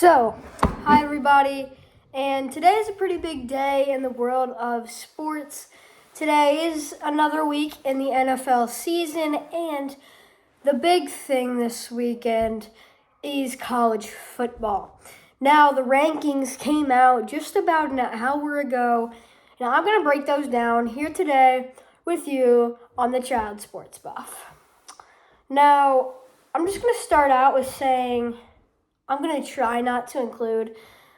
Hi everybody, and today is a pretty big day in the world of sports. Today is another week in the NFL season, and the big thing this weekend is college football. Now, the rankings came out just about an hour ago, and I'm going to break those down here today with you on the Child Sports Buff. Now, I'm just going to start out with saying I'm going to try not to include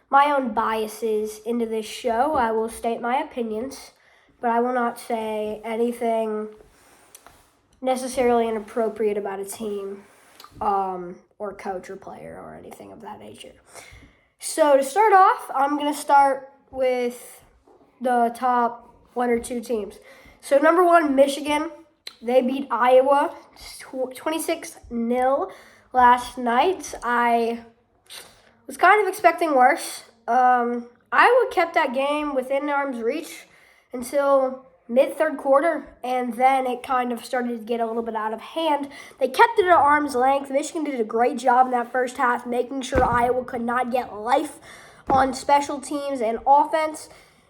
my own biases into this show. I will state my opinions, but I will not say anything necessarily inappropriate about a team or coach or player or anything of that nature. So to start off, I'm going to start with the top one or two teams. So number one, Michigan. They beat Iowa 26-0 last night. I was kind of expecting worse. Iowa kept that game within arm's reach until mid-third quarter, and then it kind of started to get a little bit out of hand. They kept it at arm's length. Michigan did a great job in that first half, making sure Iowa could not get life on special teams and offense.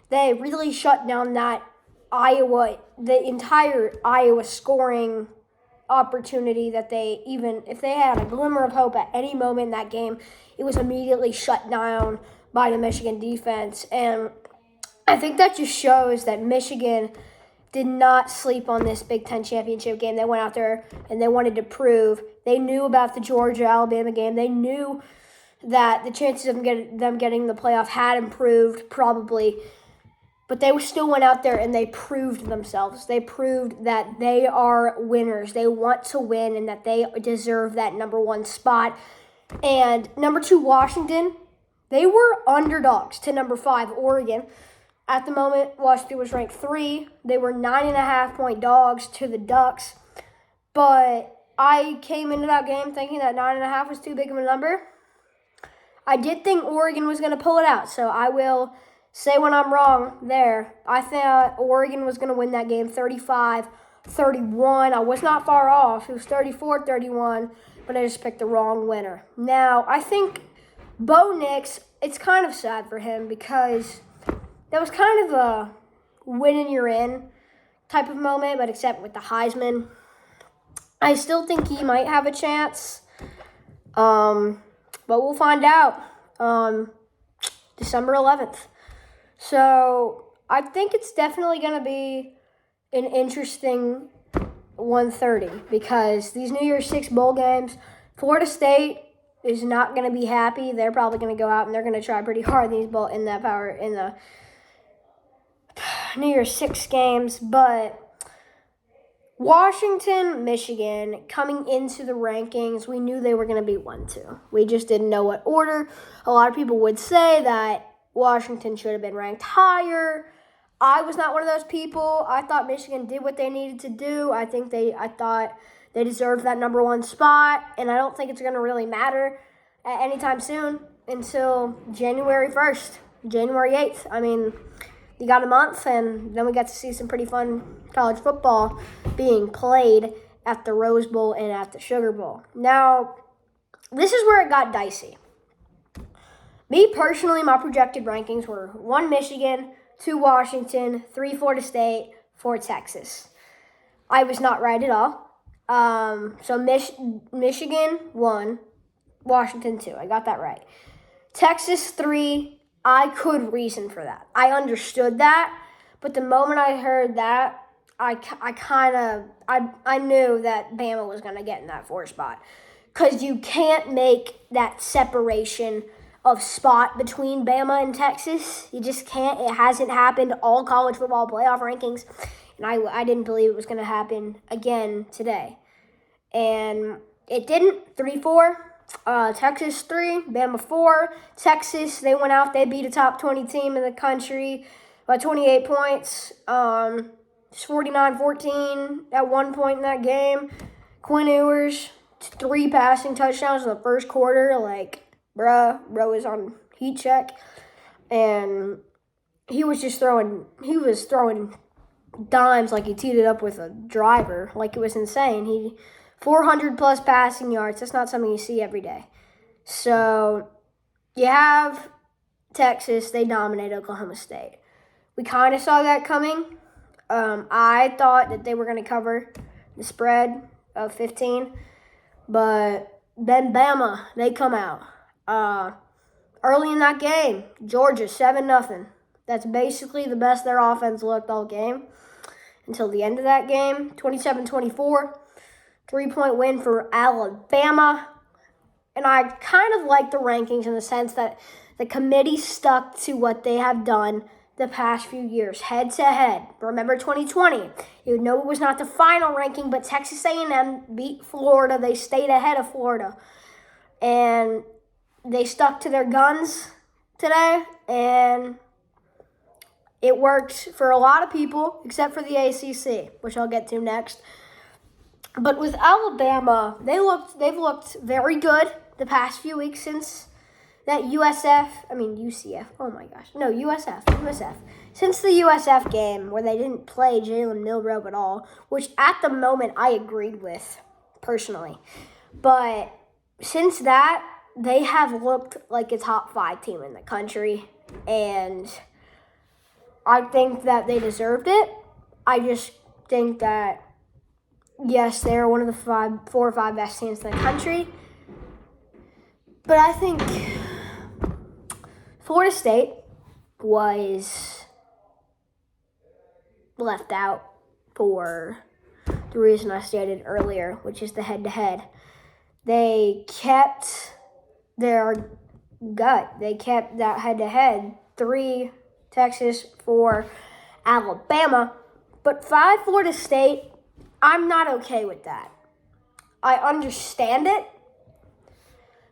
They really shut down the entire Iowa scoring opportunity that if they had a glimmer of hope at any moment in that game, it was immediately shut down by the Michigan defense. And I think that just shows that Michigan did not sleep on this Big Ten championship game. They went out there and they wanted to prove. They knew about the Georgia-Alabama game. They knew that the chances of them getting the playoff had improved probably. But they still went out there and they proved themselves. They proved that they are winners. They want to win and that they deserve that number one spot. And number two, Washington, they were underdogs to number 5, Oregon. At the moment, Washington was ranked 3. They were 9.5-point dogs to the Ducks. But I came into that game thinking that 9.5 was too big of a number. I did think Oregon was going to pull it out, so I will say when I'm wrong there. I thought Oregon was going to win that game 35-31. I was not far off. It was 34-31, but I just picked the wrong winner. Now, I think Bo Nix, it's kind of sad for him because that was kind of a win and you're in type of moment, but except with the Heisman. I still think he might have a chance, but we'll find out December 11th. So I think it's definitely going to be an interesting 1:30 because these New Year's 6 bowl games, Florida State is not going to be happy. They're probably going to go out and they're going to try pretty hard in the New Year's 6 games. But Washington, Michigan, coming into the rankings, we knew they were going to be 1-2. We just didn't know what order. A lot of people would say that Washington should have been ranked higher. I was not one of those people. I thought Michigan did what they needed to do. I thought they deserved that number 1 spot, and I don't think it's going to really matter anytime soon until January 1st, January 8th. I mean, you got a month, and then we got to see some pretty fun college football being played at the Rose Bowl and at the Sugar Bowl. Now, this is where it got dicey. Me personally, my projected rankings were 1 Michigan, 2 Washington, 3 Florida State, 4 Texas. I was not right at all. So Michigan 1, Washington 2. I got that right. Texas 3. I could reason for that. I understood that, but the moment I heard that, I knew that Bama was going to get in that 4 spot because you can't make that separation of spot between Bama and Texas. You just can't. It hasn't happened all college football playoff rankings, and I didn't believe it was going to happen again today. And it didn't. 3-4. Texas 3, Bama 4. Texas, they went out. They beat a top 20 team in the country by 28 points. It's 49-14 at one point in that game. Quinn Ewers, 3 passing touchdowns in the first quarter. Bro was on heat check. And he was throwing dimes like he teed it up with a driver. It was insane. 400-plus passing yards. That's not something you see every day. So You have Texas, they dominate Oklahoma State. We kind of saw that coming. I thought that they were going to cover the spread of 15, but then Bama, they come out. Early in that game, Georgia, 7-0. That's basically the best their offense looked all game until the end of that game. 27-24, 3-point win for Alabama. And I kind of like the rankings in the sense that the committee stuck to what they have done the past few years, head to head. Remember 2020, you know it was not the final ranking, but Texas A&M beat Florida. They stayed ahead of Florida. And they stuck to their guns today, and it worked for a lot of people, except for the ACC, which I'll get to next. But with Alabama, they've looked very good the past few weeks since that UCF. Oh my gosh. No, USF. Since the USF game where they didn't play Jalen Milroe at all, which at the moment I agreed with personally. But since that, they have looked like a top 5 team in the country, and I think that they deserved it. I just think that, yes, they're one of the 4 or 5 best teams in the country. But I think Florida State was left out for the reason I stated earlier, which is the head-to-head. They kept their gut. They kept that head-to-head. 3 Texas, 4 Alabama, but 5 Florida State. I'm not okay with that. I understand it,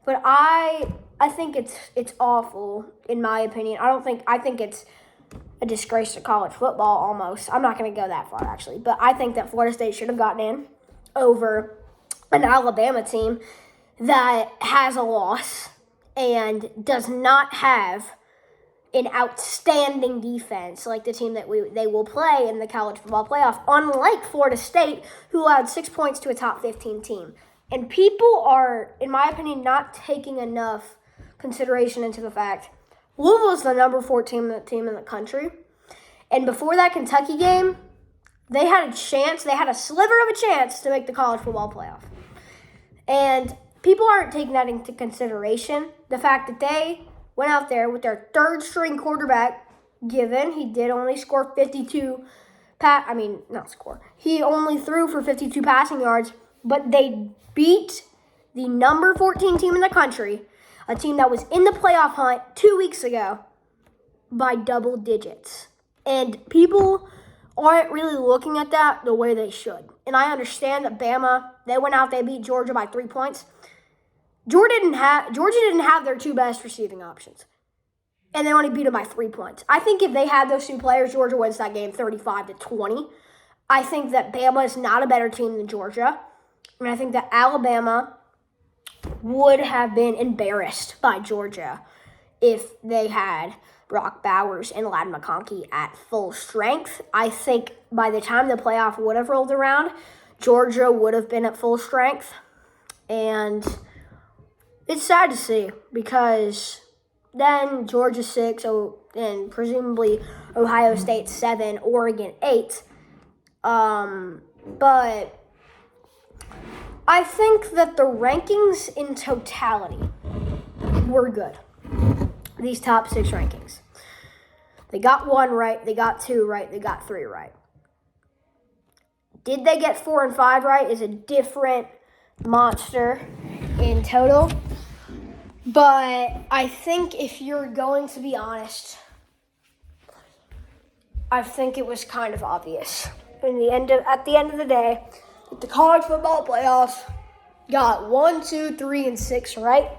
but I think it's awful in my opinion. I think it's a disgrace to college football almost. I'm not going to go that far actually, but I think that Florida State should have gotten in over an Alabama team that has a loss and does not have an outstanding defense like the team that they will play in the college football playoff, unlike Florida State, who allowed 6 points to a top 15 team. And people are, in my opinion, not taking enough consideration into the fact Louisville's the number 4 team in the country. And before that Kentucky game, they had a chance, they had a sliver of a chance to make the college football playoff. And people aren't taking that into consideration. The fact that they went out there with their 3rd-string quarterback, given he did only score 52 He only threw for 52 passing yards, but they beat the number 14 team in the country, a team that was in the playoff hunt 2 weeks ago, by double digits. And people aren't really looking at that the way they should. And I understand that Bama, they went out, they beat Georgia by 3 points. Georgia didn't have their 2 best receiving options, and they only beat them by 3 points. I think if they had those 2 players, Georgia wins that game 35-20. I think that Bama is not a better team than Georgia, and I think that Alabama would have been embarrassed by Georgia if they had Brock Bowers and Ladd McConkey at full strength. I think by the time the playoff would have rolled around, Georgia would have been at full strength, and it's sad to see because then Georgia 6 and presumably Ohio State 7, Oregon 8. But I think that the rankings in totality were good. These top 6 rankings. They got 1 right, they got 2 right, they got 3 right. Did they get 4 and 5 right is a different monster in total. But I think if you're going to be honest, I think it was kind of obvious. At the end of the day, the college football playoff got 1, 2, 3, and 6 right,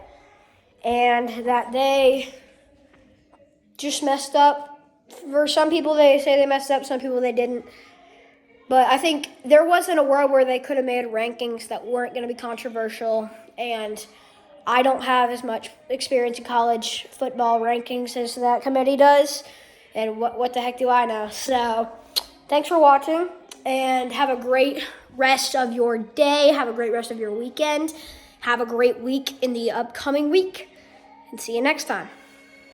and that they just messed up. For some people, they say they messed up. Some people, they didn't. But I think there wasn't a world where they could have made rankings that weren't going to be controversial, and I don't have as much experience in college football rankings as that committee does, and what the heck do I know? So, thanks for watching, and have a great rest of your day. Have a great rest of your weekend. Have a great week in the upcoming week, and see you next time.